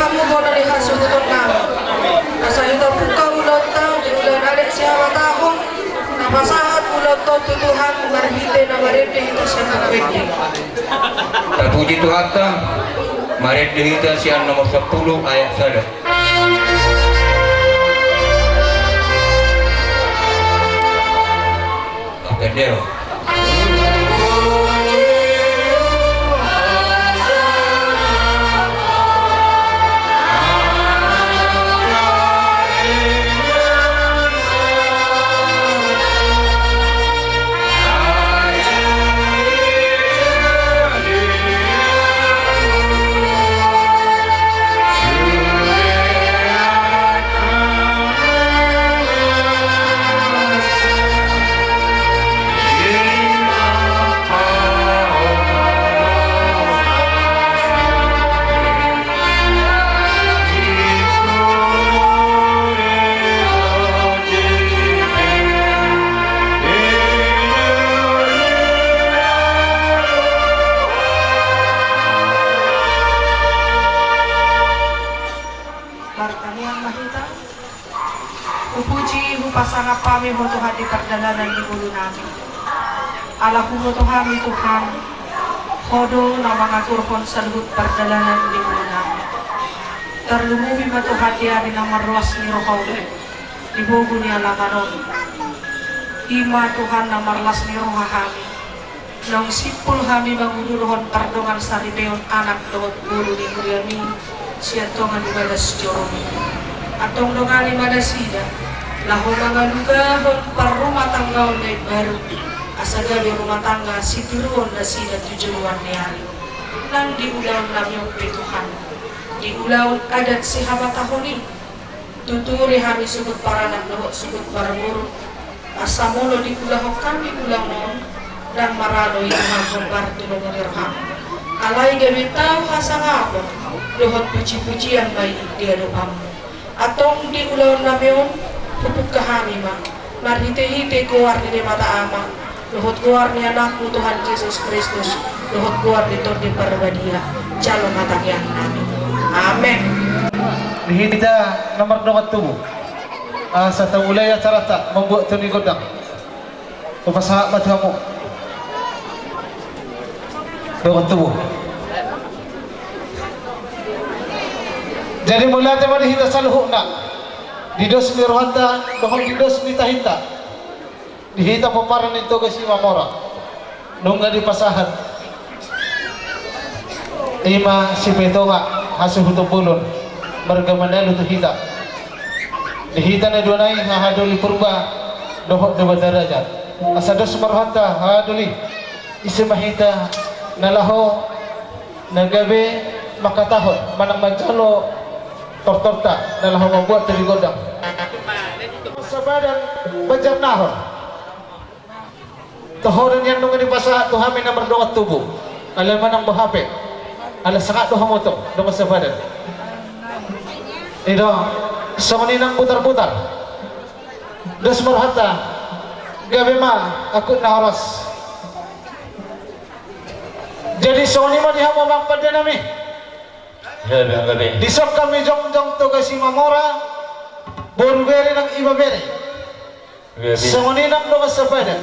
kamu boleh lihat sudut kami. Asa kita buka mulut tahu di ulang adik siapa tahun. Nama saat mulut tahu Tuhan marhite na marete itu siapa bete. Terpuji Tuhan ta. Marete kita siang nomor 10 ayat 1. Kedel. Pasangap kami mo Tuhan di perdalanan di bulu namin. Alaku mo Tuhan Tuhan, kodo na mga kurkon sa lubut perdalanan di bulu namin. Terlumubi mo Tuhan di ari na marwas ni Rohaw, di bugo ni Alamanon. Ima Tuhan na marwas ni Roha kami. Nang sipul kami mangudurohon pardongan sa ribeon anak doon bulu ni Kuriami, siya tongan di balas jorong. Atong dongani madasida, laho mga lugahon para rumah tangga ulit baru asa gabi rumah tangga si tiruon na sila tujuan ni hari nang diulaw namin yung Tuhan diulaw adat si habatahoni tuturi kami sugot para nagluhot sugot para muro asa molo diulahok kami ulang noon dan marano yung mga tulong nirham alay gabi tao asa nga ako luhot puji-puji ang bayi dialupam atong diulaw namin pupuk kami ma, marhite-hite keluar di mata ama, luhut keluar ni anakmu Tuhan Yesus Kristus, luhut keluar di Tuhan di Parwadia, calon matangyan namin. Amen. Dihita nomor dongat tubuh. Sa taulaya carata membuat tuni godang. Papasaha matamu. Dongat tubuh. Jadi mula tema dihita saluhuk nak. Didos ni rohanta, dohon didos ni tahita. Dihita pemaran itu ke si mamora. Nungga di pasahan. Ima si petonga hasil hutupulun. Bergamanalu tu hita. Dihita na dunay hahaduli purba dohon dewa darajat. Asados marhanta hahaduli isimahita nalaho nagabe makatahon manang manjalo tortorta nalaho membuat dari godang. Sabadan bajam nahon tohoran yang nungan di pasahat tuh hamin na berdongat tubuh alaman ang bahape ala sangat doha moto dongat sabadan ito sa maninang putar-putar dos marhata gabi ma ako na oras jadi soni ma diha mo mangpad na nami disok kami jong-jong to kasi mamora Borberi ng ibaberi. Sangoninang doon sa pwede.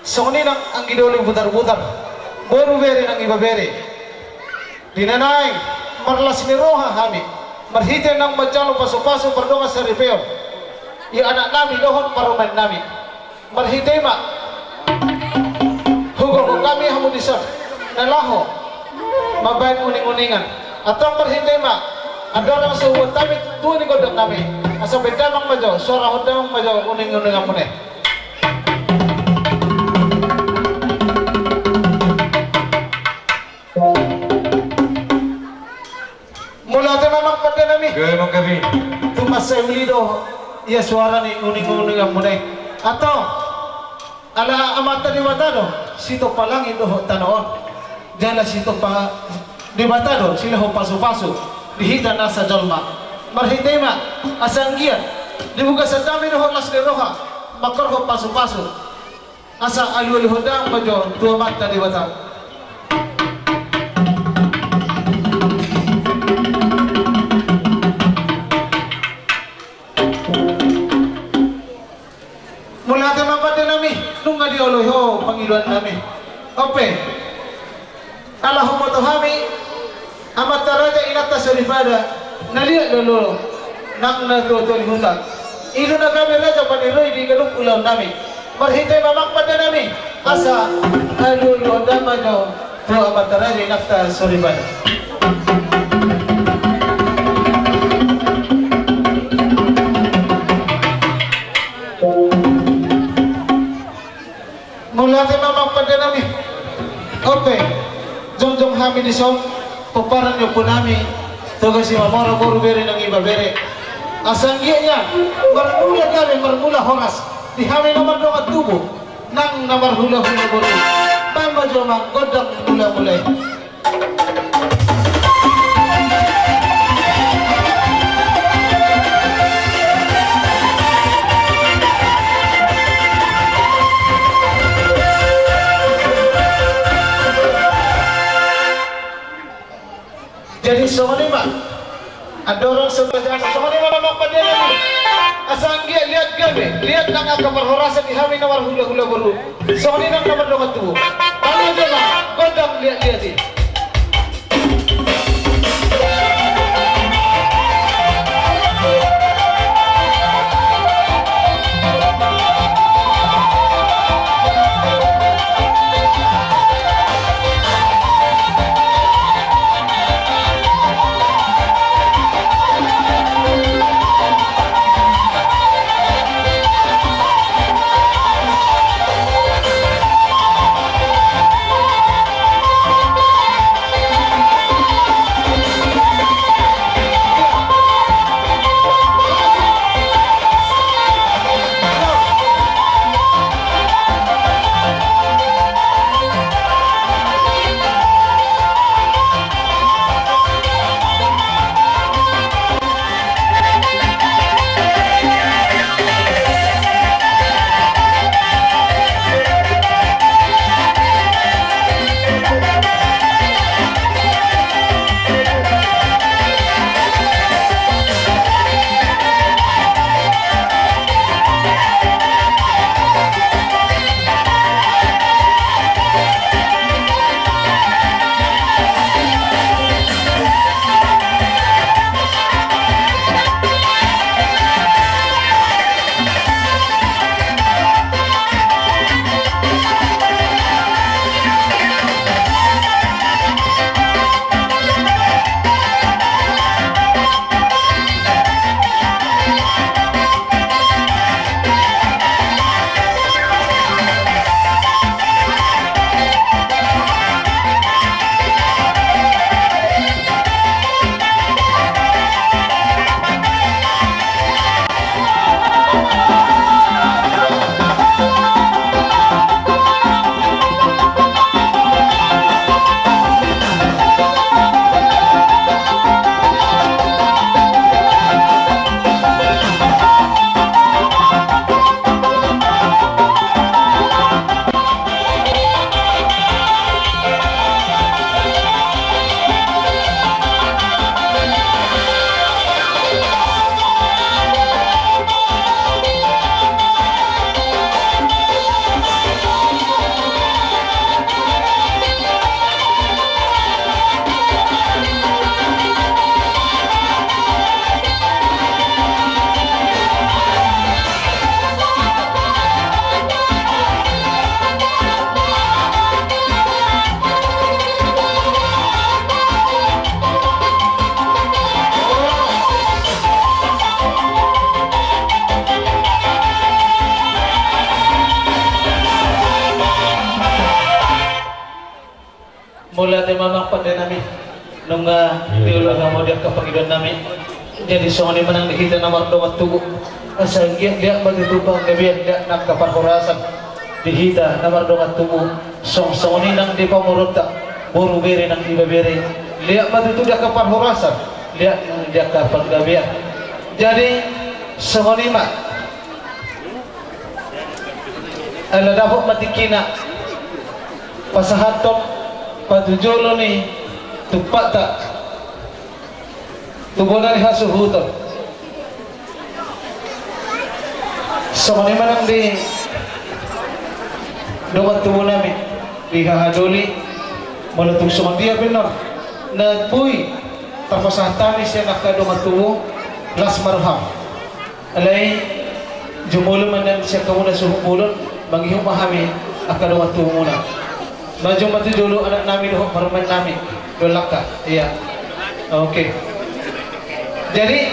Sangoninang ang gidoling butar-butar. Borberi ng ibaberi. Dinanay, marlas ni Roha kami. Marhite ng madyalo paso-paso pardonga sa ripeo. Yung anak namin doon paruman namin. Marhite ma. Hugo kami hamudisar. Nalaho. Mabayan uning-uningan. Atong marhite ma. Ada orang sebuah kami tuh ni kodok kami. Asa beda mang majo, suara hodang majo uning-uning amune. Mula te mamang pada nami. Gaya kami. Tumas sa ulido, iya suara ni uning-uning amune. Ato ala amata di watado, sito palang ito tanoon. Jala sito pa di watado, sila ho paso-paso. Dihita na sa jalma marhitema asang giyan dibuka sa dami no las ni Roha makorho paso-paso asa alwali hodang majo dua mata di bata kata daripada nalihat dulu nang natuto di hutan. Ilo na kami raja paniroy di ganung ulam namin. Marhitay mamang pada namin. Asa adulo dama nyo to amataraja inakta soribana. Mula tayo mamang pada namin. Okay. Jong kami di song paparan nyo po namin. Tugas si Mamoro Boro Bere ng iba bere. Asanggiya niya, marmula kami, marmula horas. Di kami naman doon at tubo. Nang namarhula-hula boro. Tama jomang, godang mula-mulay. Jadi soalnya ada orang sebelah soalnya memang pada ini asanggia lihat gabe lihat nang kamar horasan di hawi nawar hula-hula baru soalnya nang kamar dongat tuh kalau aja lah godang lihat ini mula tayo mamang pada namin nung tiulah nga mo diya kapagidan namin jadi soalnya manang dikita na mardomat tubo asal dia matutupang gabihan dia nagkapahorasan dihita na mardomat tubo song-songin nang di pamurunta buru beri nang iba beri dia matutupang kapahorasan dia kapagabihan jadi soalnya mak ala dapat matikina pasahatok patujolo ni tupat tak tubunan hasu hutan so manang di domat tubuh namin dihahaduli malutung sumandia benar nagpuy tapos hantani siya nakadong at tuwo las marham alay jumulo man yan siya kamuna suhumulon maghihong mahami akadong at tuwo muna medyo matidulo anak namin doon maruman namin dolak ka iya okay jadi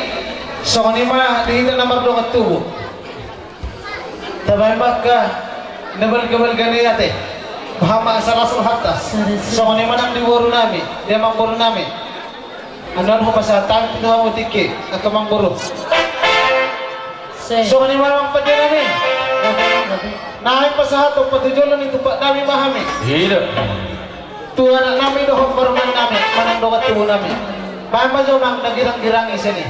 so kanima dihita na mardong at tuwo tabay maka nabal-gabal gani ate bahama sa rasul hatta so kanima nang diworo namin dia mangboro namin ano ko pasatang pinuha mo tiki at kamangboro so kanima namang padya namin nahin pa sa hatong patujulan ito pa namin mahami Hila. tuwa na namin doon baruman namin manandong at tuwo namin bahama jo mang nagirang-girang isa ni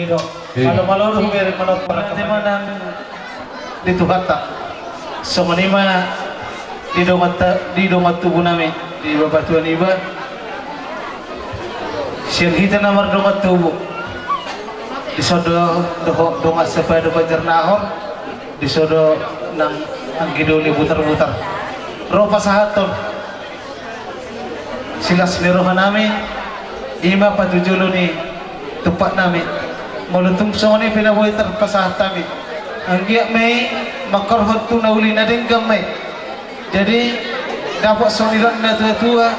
Lido. Malu-malu dong meron manot para kemanan dito hata. So manima di domat tubuh namin di babatuan iba. Siang kita namar domat tubuh. Di sodo domat sepeda bajar nahor. Di sodo nang gidoli butar-butar. Ropa sahaton. Silas nirohan namin. Ima patujulo ni tupak namin. Mulutong sa ni pinabuhay terpasahat kami. Ang giyak may makarhot tu na uli na din gamay. Jadi dapat soniran na tua-tua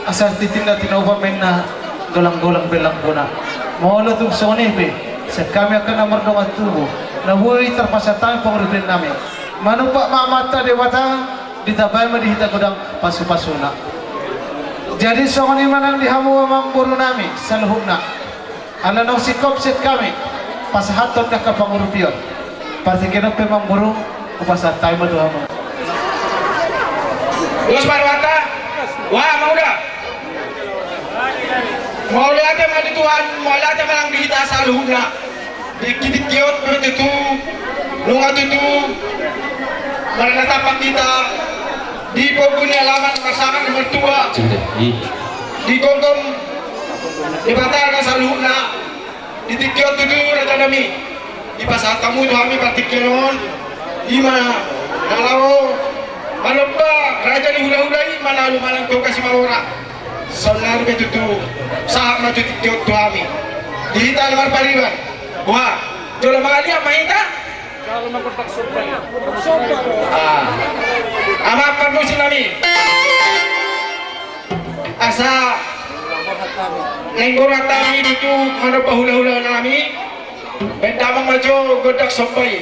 asal titin na tinaupa may na golang-golang belang puna. Mulutong sa ni pe sa kami akan namar dong tubuh. Nabuhay terpasahat kami panguripin namin. Manumpak mamata dewata ditabay madihita kodang pasu-pasuna. Jadi sa ni manang dihamu amang buru namin sa luhuna. Ala nang sikop set kami pasahaton na kapangurupiyon pati kinang pemang burung upasat tayo maduha mo Bos Parwata wah mau lihat mali Tuhan mau lihat malang dihita sa luhuna dikit-dikit berarti itu lungat itu menatapak kita di poguni alaman pasangan mertua di kongkong di batara sa luhuna di tikyot itu raja nami di pasal tamu itu kami partikelon ima kalau manapa raja ni hula-hulai malalu malang kau kasih mawara sonar betu tu sahak maju tikyot tu kami di hita lemar pariwan wah jola magali apa hita ama permusin nami asa Nenggora kami itu mana bahula-hula kami bendamang maju godak sampai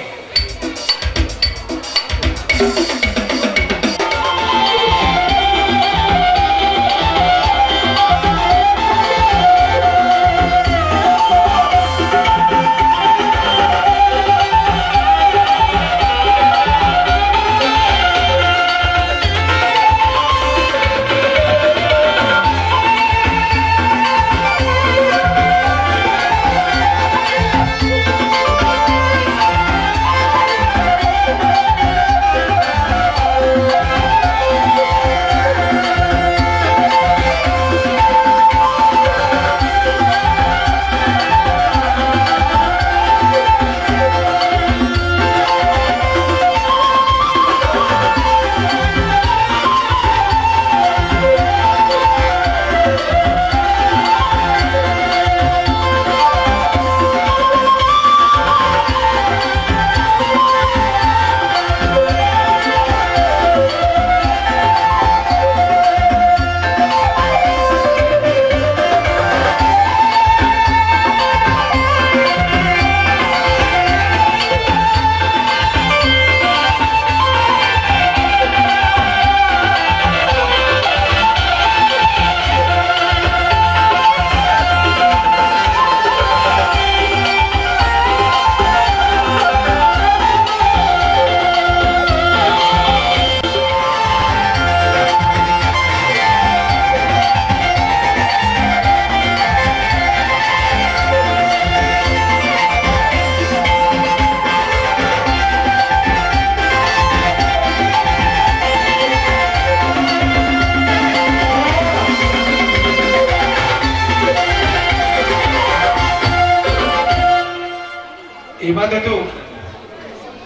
iba tu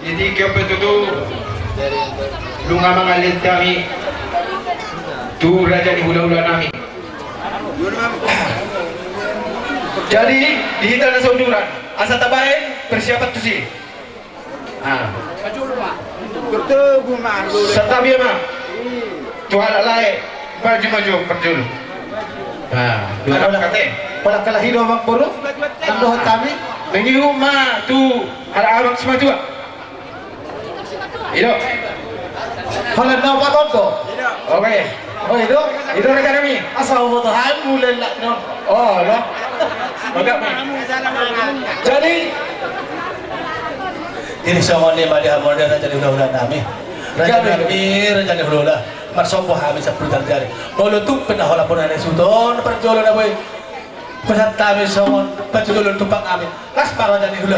jadi kapa tu lunga mangalit kami tu raja di hula-hula nami jadi dihita na sauduran asa tabahin persiapan tu si serta biar mah tuhan alai maju perjul dua kate pada kalahido amang buru ang dohot kami Bengi rumah tu ada abang semua tu. Itu. halan na pa ko Okey. Oh itu rekan kami. asal mo to han mulen la non Oh, loh. Enggak. jadi ini sama ni madi hamon dan raja hula-hula nami raja hula-hula marsopo kami sa prutal jari bolo tu pernah hola pun ane sudon perjolo na boy Pasat kami somon, patululun tumpang amin. Kas para jadi hula.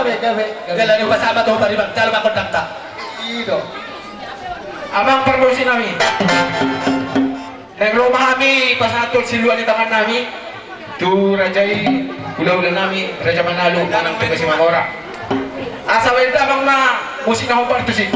Gabe. Kailan yung kasama to paribang dalam ako dakta. Ito. Amang permosi namin. Nagluma kami pasatol siluan di tangan namin. Tu rajai hula-hula namin, Raja Manalo, manang tugas si Mangora. Asa wenda bang na musik na hupar tu sih.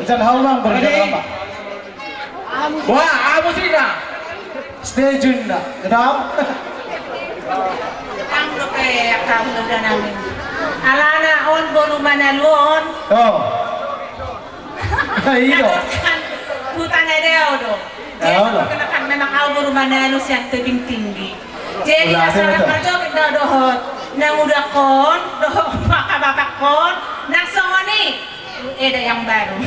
Isan hawang berapa? Wah, amo sina. Stay tuned na. Kenapa? Ang kamu na namin. Alana on bolu manalon. Oh. Ido. Hutang ada do. Jadi kan memang au bolu manalus yang tebing tinggi. Jadi asal kerja kita dohot. Nang udah kon, dohot bapak kon, nang songoni. Ada yang baru.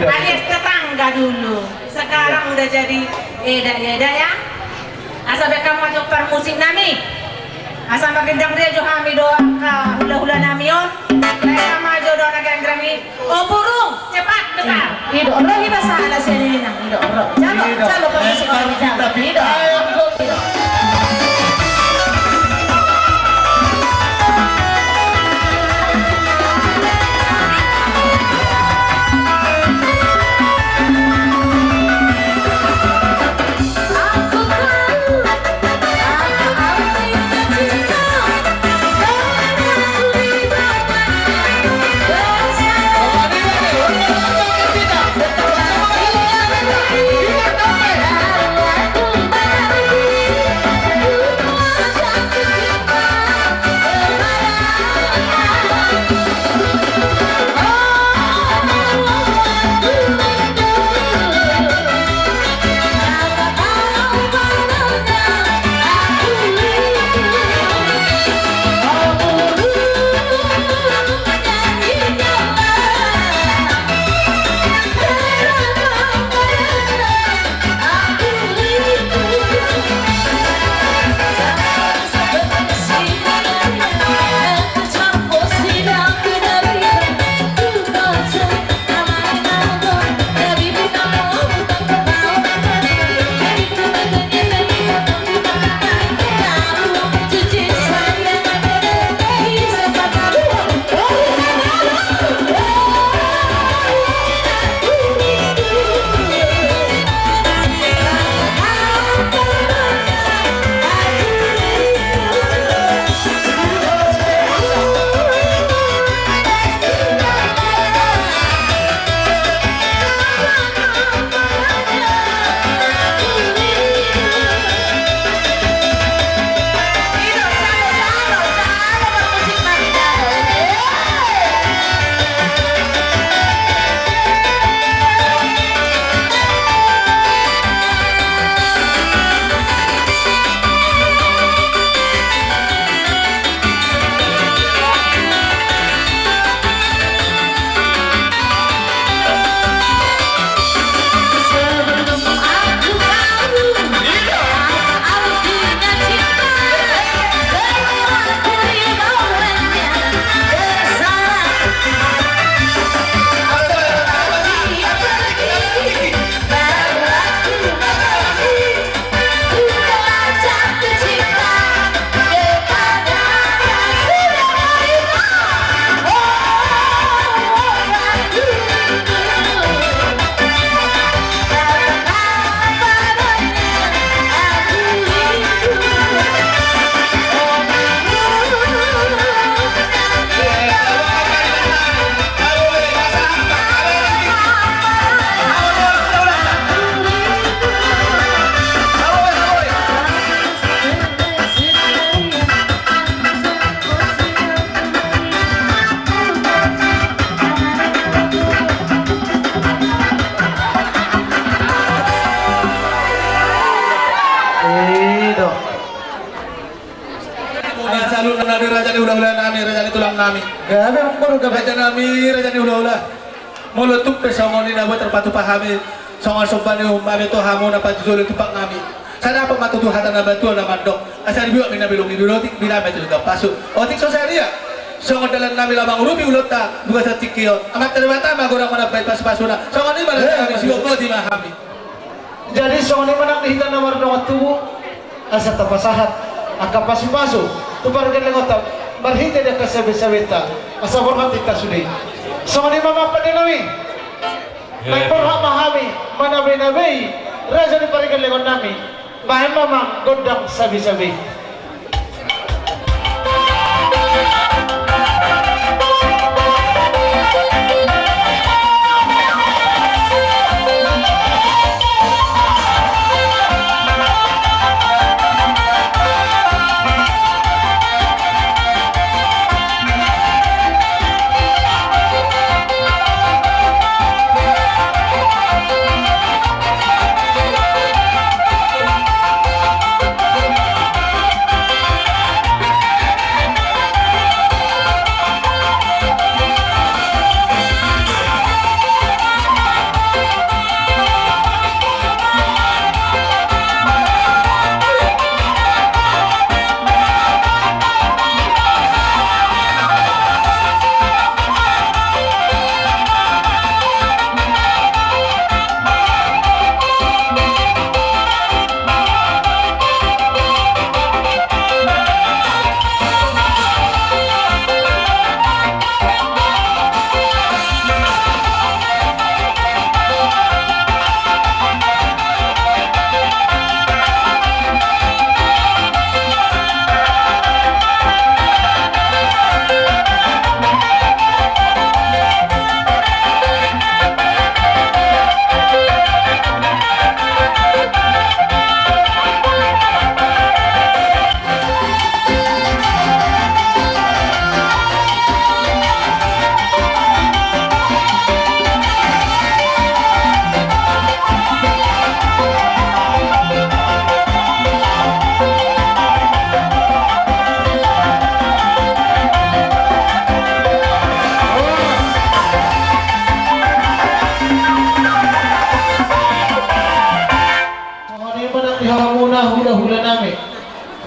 Alias tetangga dulu. Sekarang udah jadi eda ya. Asal bekam masuk permusik nami. Asal magendang dia jo kami doa hula-hula namion. Mereka maju doa nagang-gangi. Oh burung, cepat besar. Ido, orang kita salah sini nang ido. Calo permusik kami dah. Ido. Salut nami raja ni ulah-ulah nami raja ni tulang nami. Gabe mengkono raja nami raja ni ulah-ulah. Mulut tu pesongon ni nabuat terpatu pahami. Songon sopan ni umami tu hamu napa jujur tupak nami. Sana apa matu Tuhan na batu na mandok. Asal biok mina bilung ni bilotik bila metu juga pasuk. Otik sosaria. Songon dalam nami lamang rubi ulot ta buka satikio. Amat terwata magorang mana baik pas-pasuna. Songon ni mana kami siok di mahami. Jadi songon ni mana dihitan nomor dua tubuh. Asa tapasahat. Angka pasu-pasu. Tubarkan lengotak. Berhita dia kasabi-sabita. Asa borhat kita sudi. Songon ni mama padinami. May borhat mahami. Manabi-nabi. Raja ni parikan lengot nami. Bahan mama godang sabi-sabi.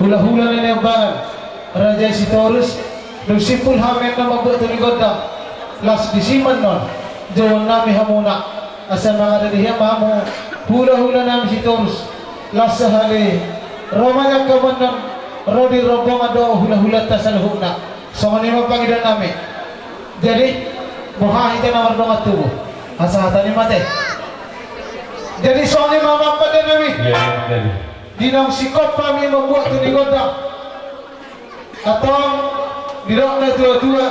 hula-hula na niyambangan. Raja si Taurus, nagsipul hamin na mabuto ni Godam. Las disiman nun, jawan nami hamuna. Asa mga dadihiya mamu, hula-hula namin si Taurus. Las sahali, romanya kaman nun, rodi robong ado hula-hula ta sa luhuna. So manima pangidan namin. Jadi, buhahin ka na mardong at tubo. Asa hata ni mate. Jadi so ni mama pa din namin. Dinang sikop kami membuat tu di Godam. Atong didok na tua-tua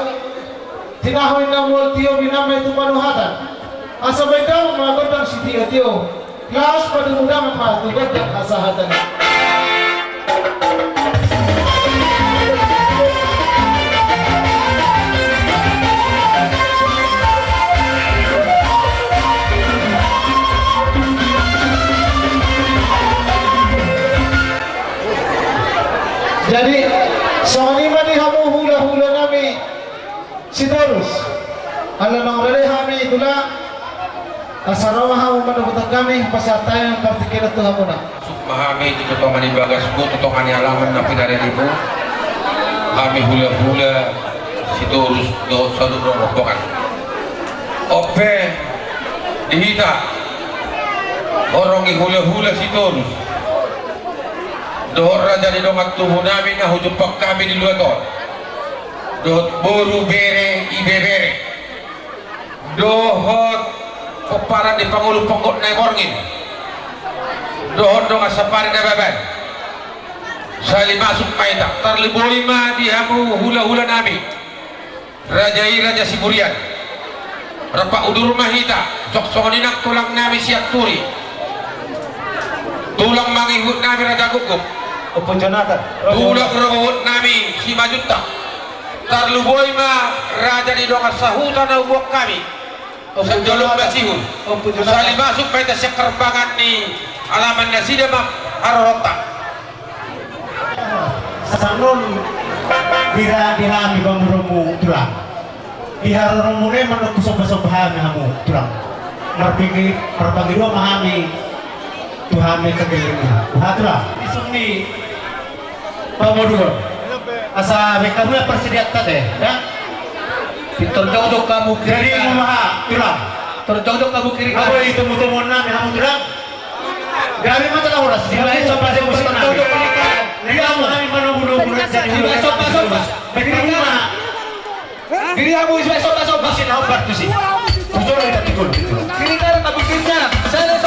tinahoy na mo tiyo binamay itu manuhatan. Asa ba ikaw mga Godam si tiyo-tiyo. Klaus padumudaman mga tu Godam asahatan. Jadi soalnya ni hamu hula-hula nami si Taurus. Alam ng releha itulah asarama hamu menemukan kami pasatay ang partikel ito hamu na. Mahami itu totong ani bagas ku totong ani alaman na pinare ibu. Kami hula-hula si Taurus do sadu robokan. Ope dihita orang hula-hula si Taurus. Dohor raja di dongat tubuh namin na hujupak kami di luar tol. Dohot boru bere ibe bere. Dohot peparan di pangulu penggot naik orngin. Dohot dong asapari na baban. Sali masuk paita. Tarlibuli ma di hamu hula-hula nami. Raja Siburian. Rapa udur mahita. Sok-sokonin ang tulang nami siap turi. Tulang mangihut nami raja gugup. Opo Jonathan. Tulang rawat nami si Majuta. Tarluboy ma raja di donga sahutan na ubuak kami. Sa jolong basihun. Sali masuk paita sa kerbangan ni alaman na sida ma harota. Sasanon bira dihami bamurumu tulang. Diharurumune manuk soba-sobahan hamu tulang. Marpigi perpagiro mahami tuhame kegelingnya. Tulang. Isuni pamoduro. Asa mekamu persediaan tadi, ya? Terjauh kamu Jadi maha tulang. Terjauh kamu kiri Apa itu mutu-mutu nami hamu tulang? Dari mana tahu ras? Sila sopa-sopa musim nami. Jadi kamu nami manobudu-budu jadi sopa-sopa. Bagaimana? Diri kamu isme sopa-sopa. Masih tahu kartu sih. Betul kita tikul. Kiri kanan kamu kirinya. Saya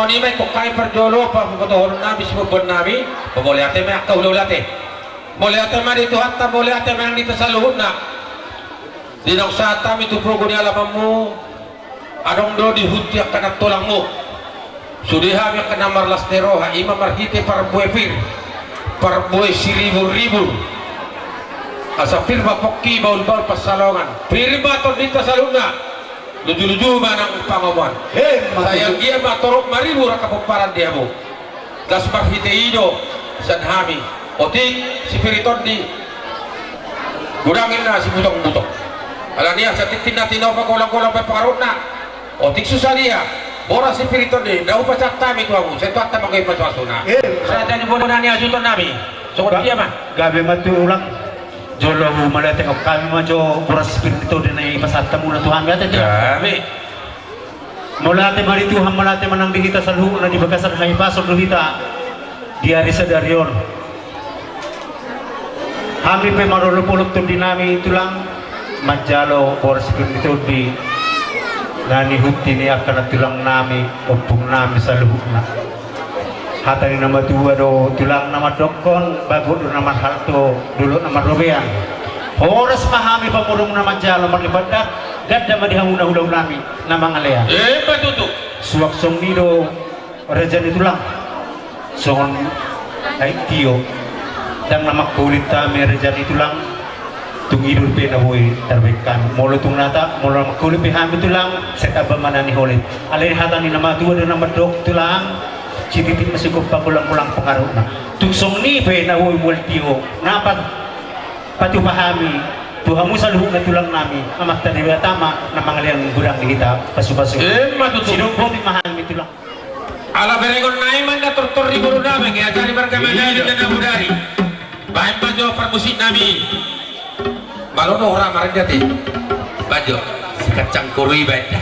ni may kukai perjolo pa bukotohon namin sumubon namin. Boleh ate may akta ulo late. Boleh ate man dito hatta boleh ate man dito sa luhod na. Dinong sa tami tu progo ni alam mo. Adong do di hutiak kana tulang mo. Sudiha mi kana marlas nero ha ima marhite par buefir. Par bue siribu-ribu. Asa firma pokki baul-baul pasalongan. Firma to dito sa luna. Luju-luju manang pangawan. Sayang dia matorok maribu rakapuparan dia mo. Das marhite ido sanhami. Otik si Piriton di gudangin na si butong-butong. Ala niya sa titin-tinaw pa kulang-kulang pa pakarot na. Otik susah dia. Bora si Piriton di. Daw pa sa tami ko mo. Sa tuwat tamang kayo paswaso na. Sa dyan yung na niya suton namin. Sukot dia man. Gabi matulang. Jolo malate ko kami man jo buras spirito din ay pasata muna Tuhan gata jo. Kami. Mulate mari Tuhan malate manang dihita sa luho na di bagasan hay pasok luhita. Diari sa darion. Kami pe marulupulot tun dinami tulang majalo buras spirito di nani hukti ni akan tulang nami opung nami sa luho na. Hatang nama dua do tulang nama dokon bago do nama halto dulu nama robean oras pahami pamurong nama jalo maribadak gadda madihanguna hulaw nami nama ngalea Patutuk. suwak song nido raja ni tulang songon ay tiyo dan nama kulit tami raja ni tulang tung idul pe na boy tarbekan molo tung nata molo kulit pe hami tulang setaba manani holit alin hatang ni nama dua do nama dok tulang cititik masih ko pakulang-kulang pengaruh na tugsong ni pe na huy multiyo napat pati pahami tuhamu sa luhog na tulang nami amakta di tama na mga liang gudang di kita pasu-pasu Matutuk. sinugbotin mahami tulang Ala berengon naiman na tortor di guru namin kaya cari berkemenari dan nabudari. Baik bajo permusik nami. Balono orang marin jati. Bajo si kacang kurui baik.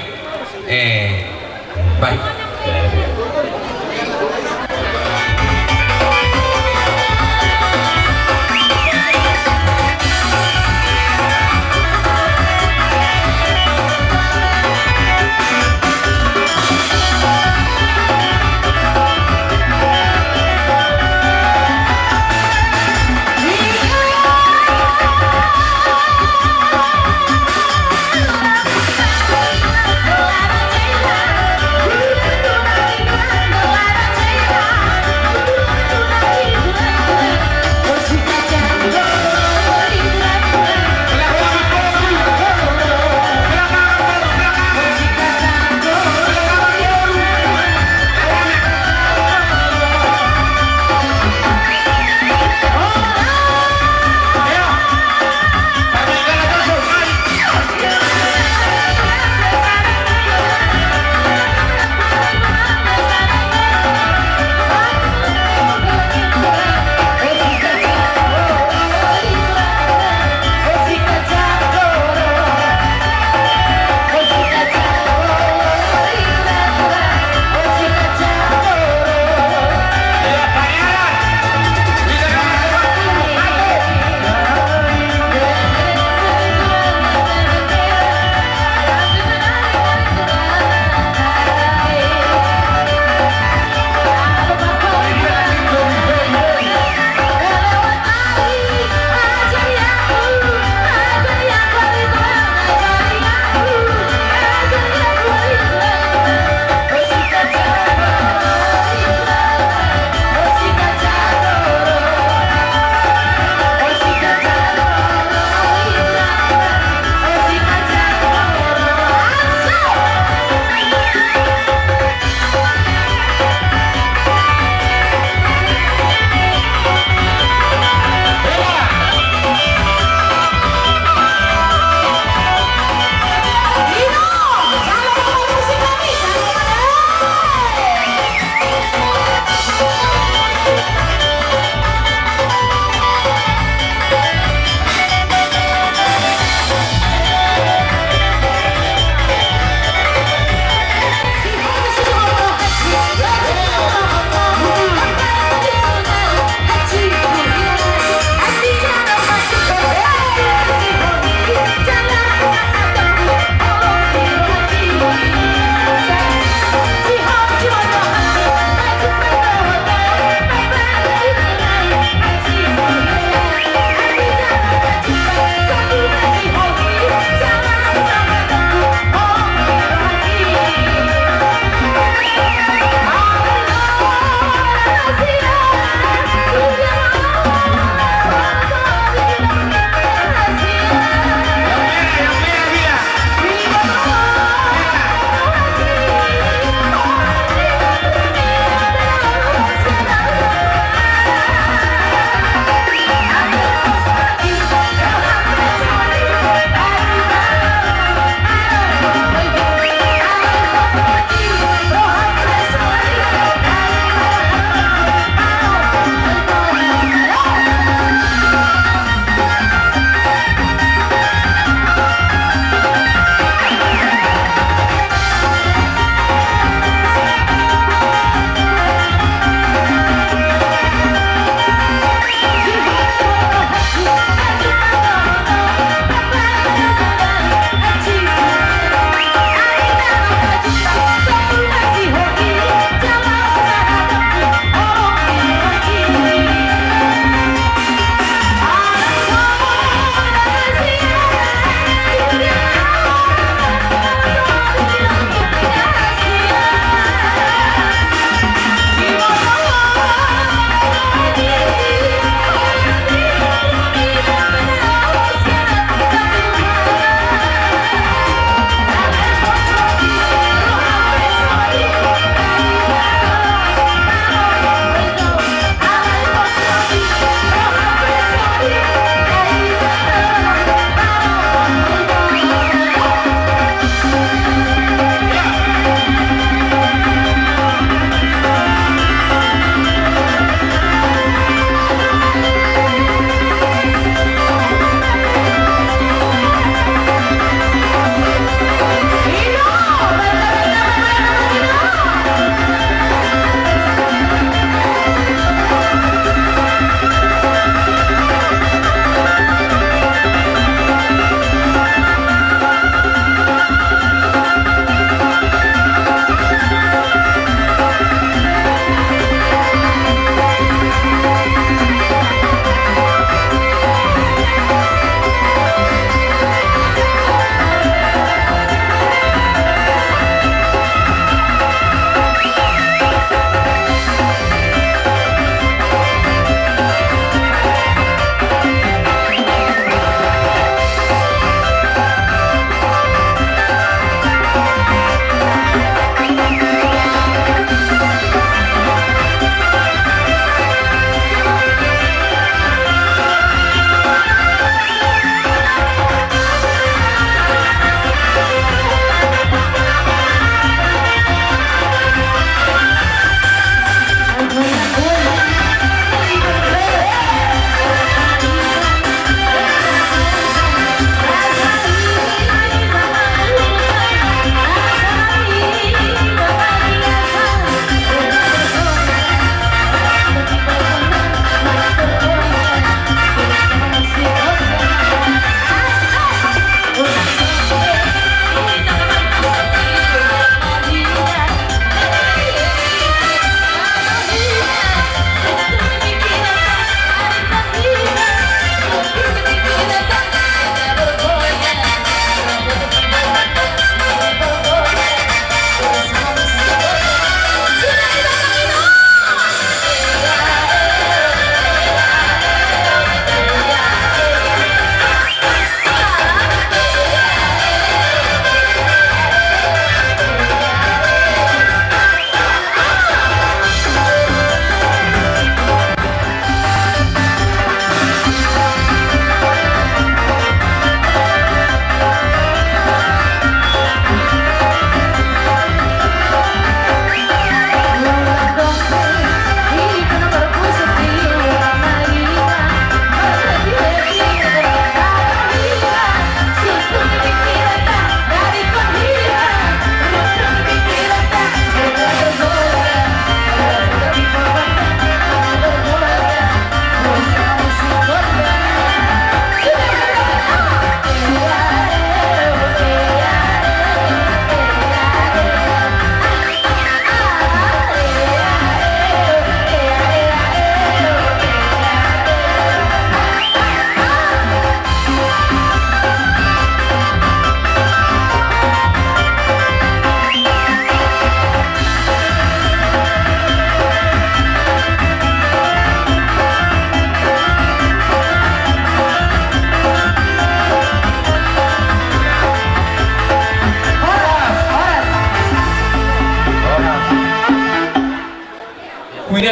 Baik. Hãy subscribe cho kênh Ghiền Mì Gõ để không bỏ lỡ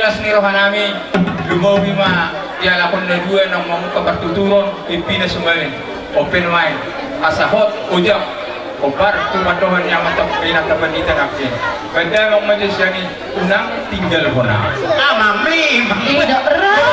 jelas ni rohanami lumawi ma tiala kon na dua ng mamuka bertuturon pimpinan sumalin open mind asahot ujak obar tumatohan yang matap pinakabanita nakin benda mong majas yani unang tinggal ko na Mami, Tidak erat.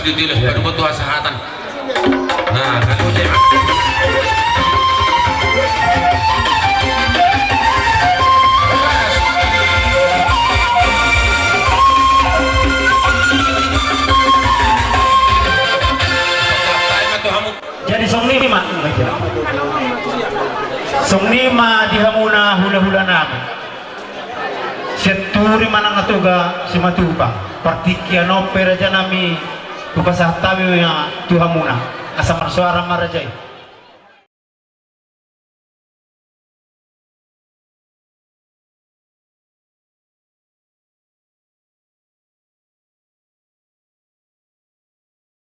ditilis pada butuh asahatan. Nah, kalau dia jadi song lima dihamuna hula-hula namin seturi manang natuga si matuba partikian opera dyan nami kupasahtabi nga tuhamuna asa marsuara marajay